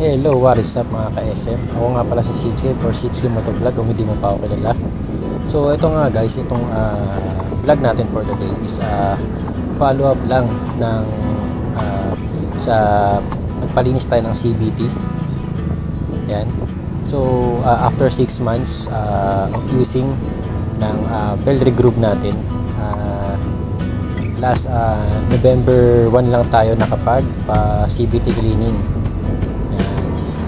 Hello, what is up mga ka-SM? Ako nga pala si CJ for CJ Motovlog kung hindi mo pa ako kilala. So ito nga guys, itong vlog natin for today is follow up lang ng sa nagpalinis tayo ng CVT. Yan. So after 6 months of using ng bell regroup natin, last November 1 lang tayo nakapag CVT cleaning.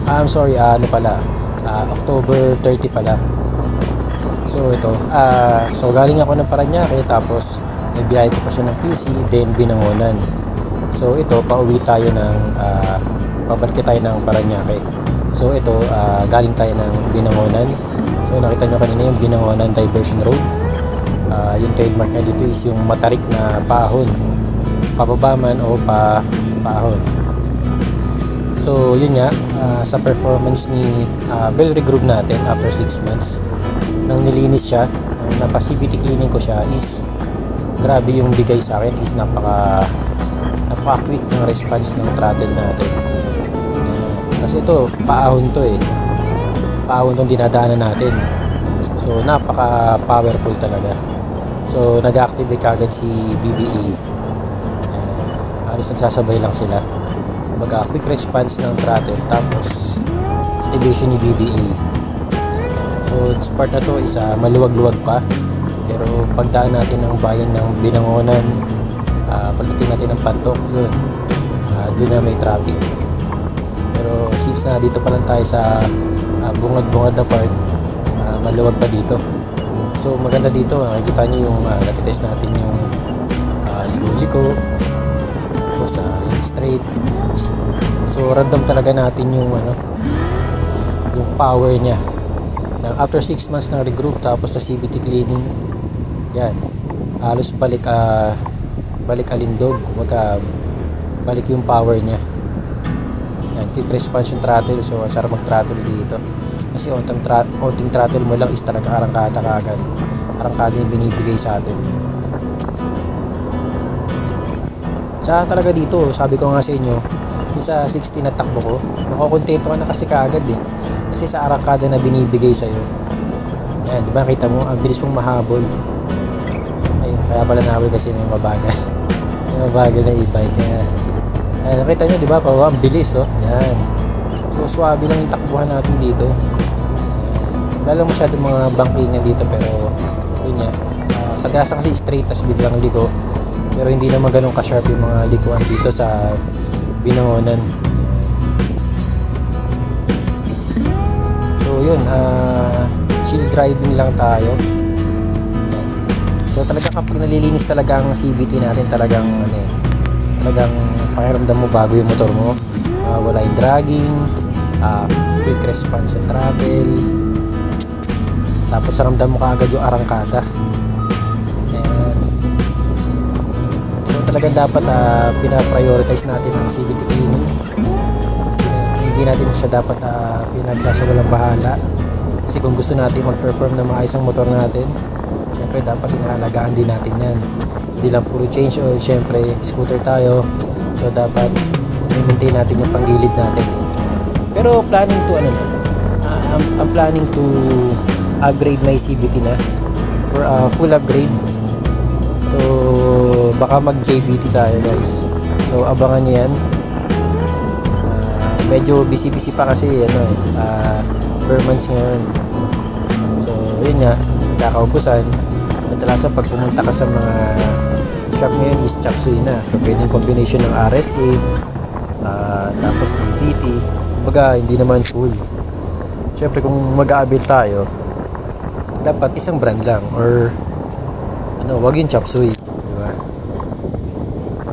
I'm sorry, October 30 pala. So ito, so galing ako ng Parañaque, tapos ibiyahe ko pa siya ng QC, then Binangonan. So ito, pauwi tayo ng pabalik tayo ng Parañaque. So ito, galing tayo ng Binangonan. So nakita nyo kanina yung Binangonan Diversion Road. Yung trademark niya dito is yung matarik na paahon, pababa man o paahon. So yun nga, sa performance ni bell regroup natin after 6 months nang nilinis siya, nang napa-CVT cleaning ko siya, is grabe yung bigay sa akin, is napaka quick ng response ng throttle natin. Kasi ito, paahon to paahon tong dinadaanan natin, so napaka powerful talaga. So nag-activate kagad si BBA, halos nagsasabay lang sila. Quick response ng throttle, tapos activation ni BBA. So sa part na to is maluwag-luwag pa, pero pagdaan natin ng bayan ng Binangonan, pagdating natin ng Pantok, yun, doon na may traffic. Pero since na dito pa lang tayo sa bungad-bungad na part, maluwag pa dito. So maganda dito, nakikita nyo yung natitest natin yung liko-liko, tapos yung straight. So random talaga natin yung yung power niya. After 6 months ng regroup, tapos sa CVT cleaning, yan, halos balik alindog, balik yung power niya. Yan, quick response yung throttle. So sarap mag-throttle dito, kasi onting throttle mo lang is talaga arangkada kagad. Arangkada yung binibigay sa atin. Sa talaga dito, sabi ko nga sa inyo, yung sa 60 na takbo ko, makukontento ka na kasi kaagad kasi sa arangkada na binibigay sa'yo. Yan, diba kita mo, ang bilis mong mahabol. Ayun, kaya pala nahabol kasi may mabagal. May mabagal na e-bike. Yan, nakita nyo diba, ang bilis yan. So swabe lang yung takbuhan natin dito. Wala lang masyadong mga bankingan dito, pero yun yan, pag-asa kasi straight, tas biglang liko. Pero hindi naman ganun ka-sharp yung mga likuan dito sa Binangonan. So yun, chill driving lang tayo. So talaga kapag nalilinis talaga ang CVT natin, talagang talagang pakiramdam mo bago yung motor mo. Wala yung dragging, quick response sa travel, tapos ramdam mo kaagad yung arangkada. Talagang dapat pina-prioritize natin ang CVT cleaning. Hindi natin siya dapat pinagsasawalang bahala, kasi kung gusto natin mag-perform na maayos ang motor natin, syempre dapat inaalagaan din natin yan. Hindi lang puro change oil, syempre scooter tayo, so dapat i-maintain natin yung panggilid natin. Pero planning to I'm planning to upgrade my CVT na for full upgrade. So baka mag JBT tayo guys, so abangan nyo yan. Medyo busy pa kasi per months ngayon. So yun nga, magkakaubusan. Kadalasan pag pumunta ka sa mga shop ngayon is chop suey na. So pwedeng combination ng RS8 tapos JBT, baga hindi naman full. Syempre kung mag-aabil tayo, dapat isang brand lang, or wag yung chop suey, di ba?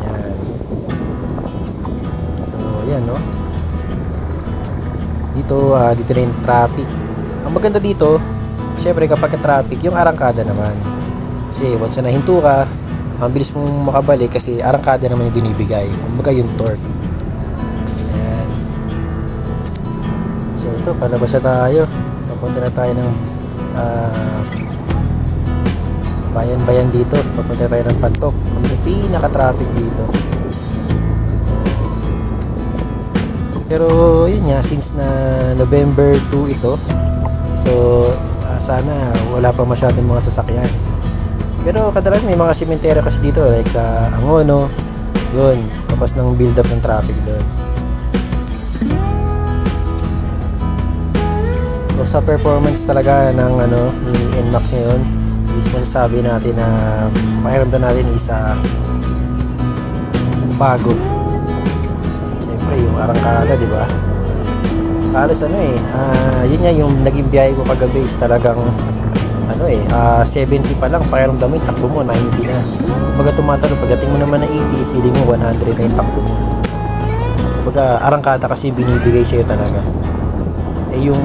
Yan. So yan dito na yung traffic. Ang maganda dito, syempre kapag traffic, yung arangkada naman, kasi once na nahinto ka, ang bilis mong makabalik kasi arangkada naman yung binibigay, kumbaga yung torque. Yan. So ito, palabas na tayo, papunta na tayo ng bayan-bayan dito, papunta tayo ng Pantok. Kami yung pinaka-traffic dito. Pero yun nga, since na November 2 ito, so sana wala pa masyadong mga sasakyan. Pero kadalasan may mga sementeryo kasi dito, like sa Angono, yun, tapos ng build up ng traffic doon. So sa performance talaga ng ni NMAX ngayon is masasabi natin na pakiramdam natin is bago. Siyempre yung arangkada, di ba? Halos yun nga yung naging biyahe ko kagabi is talagang 70 pa lang, pakiramdam mo yung takbo mo 90 na. Kumbaga tumatalon, pagdating mo naman na 80, feeling mo 100 na yung takbo mo. Kumbaga arangkada kasi binibigay sa'yo talaga. Yung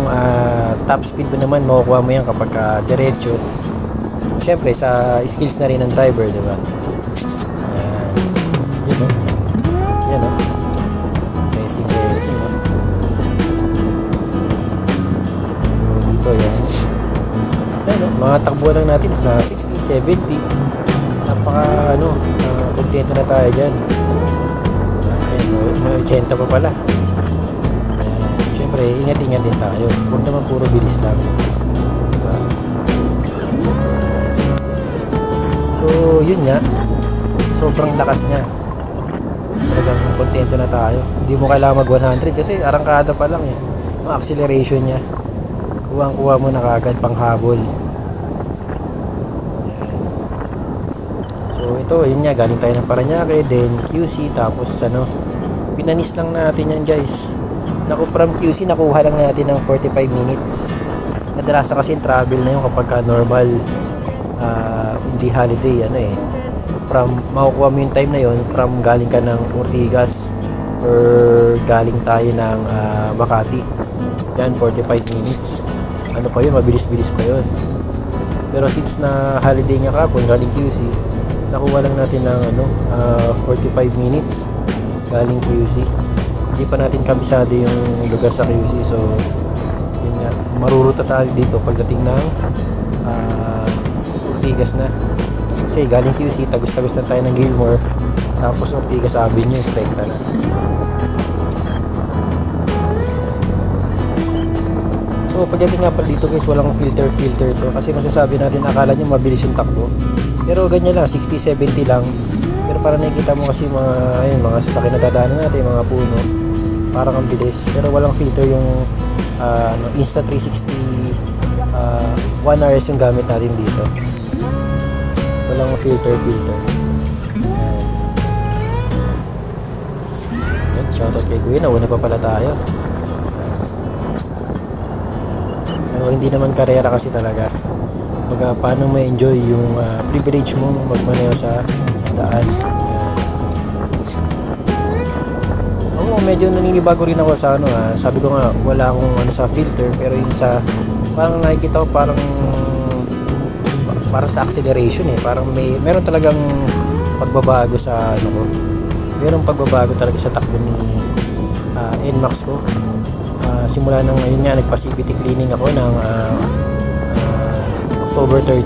top speed mo naman makukuha mo yan kapag diretso. Siyempre sa skills na rin ng driver, di ba? Yan o. Racing o. So dito yan. Mga takbo lang natin is na 60, 70. Napaka kontento na tayo dyan. May 80 pa pala. Siyempre, ingat-ingat din tayo. Huwag naman puro bilis lang. Diba? So, yun nga. Sobrang lakas niya. Is talagang kontento na tayo. Hindi mo kailangan mag 100 kasi arangkada pa lang eh. Yung acceleration niya. Kuha mo na kagad panghabol. So, ito, yun nga. Galing tayo ng Parañaque, then QC, tapos pinanis lang natin yan, guys. From QC nakuha lang natin ng 45 minutes. Kadalasan kasi travel na yung kapag normal hindi holiday from makukuha mo yung time na yon from galing ka ng Ortigas or galing tayo ng Makati. Yan 45 minutes. Pa yun, mabilis-bilis pa yun. Pero since na holiday nga kapon galing QC, nakuha lang natin ng 45 minutes galing QC. Hindi pa natin kabisado yung lugar sa QC, so yun nga, maruruta tayo dito pagdating ng Ortigas na. Kasi galing QC, tagos-tagos na tayo ng Gilmore, tapos Ortigas Avenue, rekta na. So pagdating nga pala dito guys, walang filter to, kasi masasabi natin akala nyo mabilis yung takbo, pero ganyan lang, 60-70 lang. Pero para nakikita mo kasi mga sasakyan na dadaanan natin, mga puno, parang ang bilis, pero walang filter yung Insta360 1RS yung gamit natin dito. Walang filter. Yan, shoutout kay Kuya, nauna pa pala tayo. Pero hindi naman karera kasi talaga. Baga paano ma-enjoy yung privilege mo magmaneho sa daan. Medyo naninibago rin ako sa sabi ko nga wala akong sa filter, pero yung sa parang nakikita ko parang sa acceleration parang meron talagang pagbabago sa merong pagbabago talaga sa takbo ni NMAX ko. Simula nang ngayon nga nagpa CVT cleaning ako ng October 30.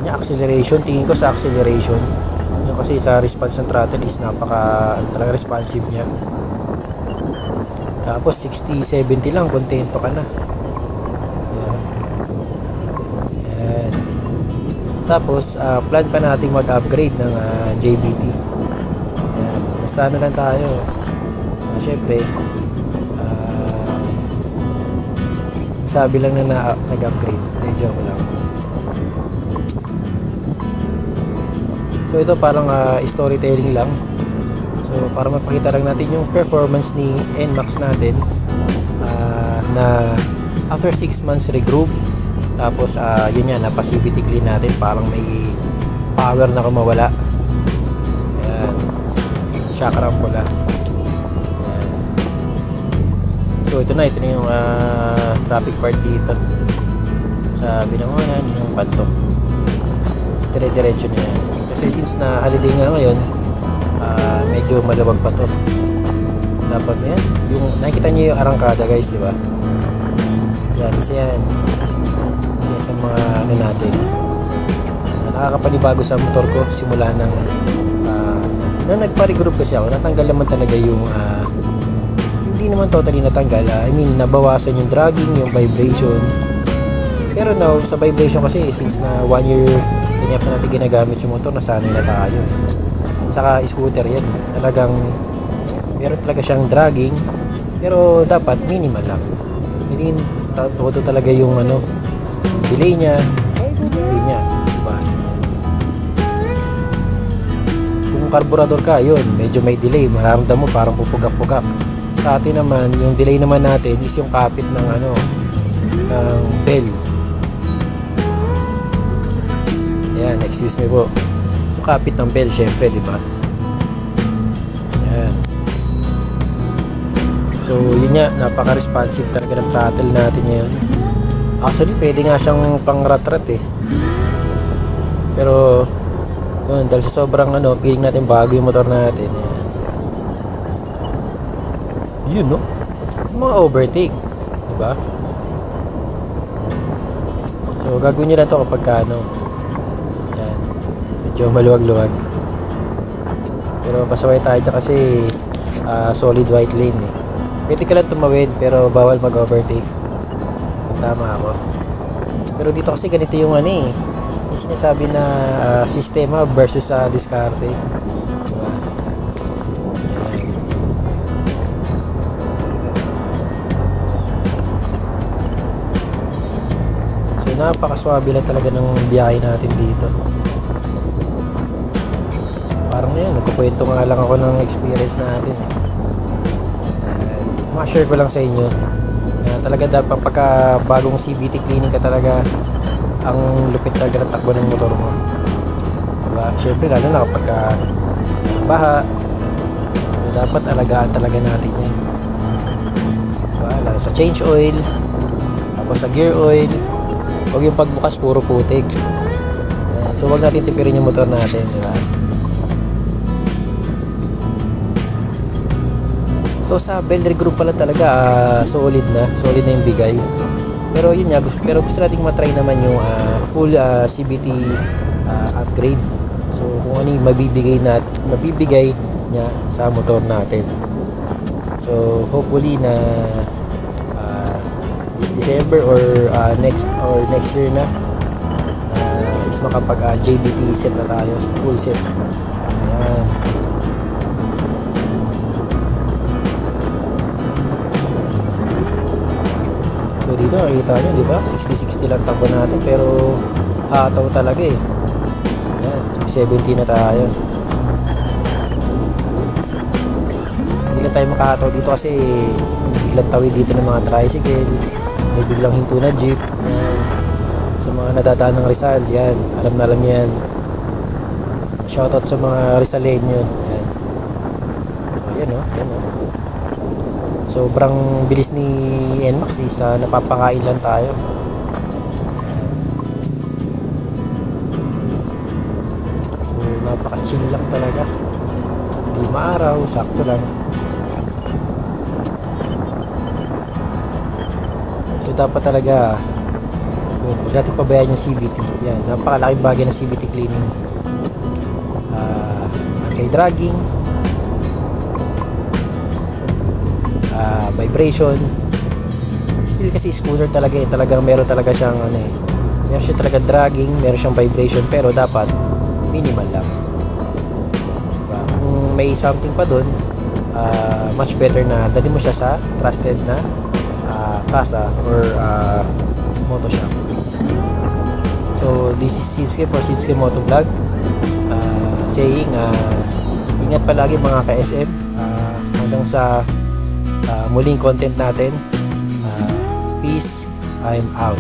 Yung acceleration, tingin ko sa acceleration kasi sa response ng throttle is talaga responsive niya. Tapos 60-70 lang, kontento ka na. Yan. Tapos plan pa nating mag-upgrade ng JBT. Yan. Basta lang tayo. Syempre sabi lang na nag-upgrade. Joke lang. So ito parang storytelling lang. So para mapakita lang natin yung performance ni NMAX natin na after 6 months regroup. Tapos yun yan, napa-CVT clean natin, parang may power na kumawala. Ayan, chakra pula. Ayan. So ito na yung traffic part dito sa Binangonan, yung Palto. So dire-diretso na yan. Kasi since na holiday nga ngayon, medyo maluwag pa to. Dapat yan. Yung nakikita niyo yung arangkada guys, di ba? Yan, isa yan. Isa sa mga natin. Nakakapanibago sa motor ko simula ng na nagpa-regroup kasi ako, natanggal naman talaga yung hindi naman totally natanggal. I mean, nabawasan yung dragging, yung vibration. Pero now, sa vibration kasi, since na 1 year ganyan pa natin ginagamit yung motor, nasanay na tayo. Saka scooter yan. Talagang, meron talaga siyang dragging, pero dapat minimal lang. Hindi todo talaga yung delay niya. Yun niya, diba? Kung carburetor ka, yun, medyo may delay. Mararamdam mo parang pupugak-pugak. Sa atin naman, yung delay naman natin is yung kapit ng ng bell. Ayan, excuse me po. Yung kapit ng bell, syempre, di ba? Ayan. So, yun nga, napaka-responsive talaga ng throttle natin ngayon. Actually, pwede nga siyang pang-rat-rat eh. Pero, yun, dahil sa sobrang feeling natin bago yung motor natin. Ayan. Yun, no? Yung mga overtake. Diba? So, gagawin nyo lang ito kapag yan. Medyo maluwag-luwag. Pero pasaway tayo dyan kasi solid white lane eh. Pwede ka lang tumawid pero bawal mag-overtake. Kung tama ako. Pero dito kasi ganito yung yung sinasabi na sistema versus diskarte. Napakaswabe lang talaga ng biyahe natin dito. Parang ngayon, nagkukwento nga lang ako ng experience natin eh. Ma-share ko lang sa inyo na talaga dapat pagka bagong CVT cleaning ka talaga, ang lupit talaga ng takbo ng motor mo. Diba? Siyempre lalo na kapag baha, dapat alagaan talaga natin yan. Diba? Lalo sa change oil, tapos sa gear oil, huwag yung pagbukas puro putik. So huwag natin tipirin yung motor natin, di ba? So sa bell regroup pala talaga solid na yung bigay. Pero yun nga, pero gusto nating matry naman yung full CVT upgrade. So kung ano yung mabibigay niya sa motor natin. So hopefully na this December or next year na is makapag JBT set na tayo, full set. Ayan. So dito nakikita nyo, di ba? 60-60 lang takbo natin pero hataw talaga eh. Ayan, 70 na tayo. Hindi lang tayo makahataw dito kasi biglang tawid dito ng mga tricycle, may biglang hinto na jeep. Yan. Sa mga nadadaan ng Rizal, yan, alam na alam yan. Shoutout sa mga Rizaleño. Yan. So yan o, yan o. Sobrang bilis ni NMAX is napapakain lang tayo. Yan. So napaka-chill lang talaga. Hindi maaraw, sakto lang. So dapat talaga huwag natin pabayaan yung CVT. Yan, napakalaking bagay ng CVT cleaning. Anti-dragging, vibration. Still kasi scooter talaga eh. Talagang meron talaga siyang meron siya talaga dragging, meron siyang vibration, pero dapat minimal lang. Diba? Kung may something pa dun, much better na dali mo siya sa trusted na kasa or moto shop. So this is Shinsuke for Shinsuke Motovlog, saying ingat palagi mga ka-SM, hanggang sa muling content natin. Peace, I'm out.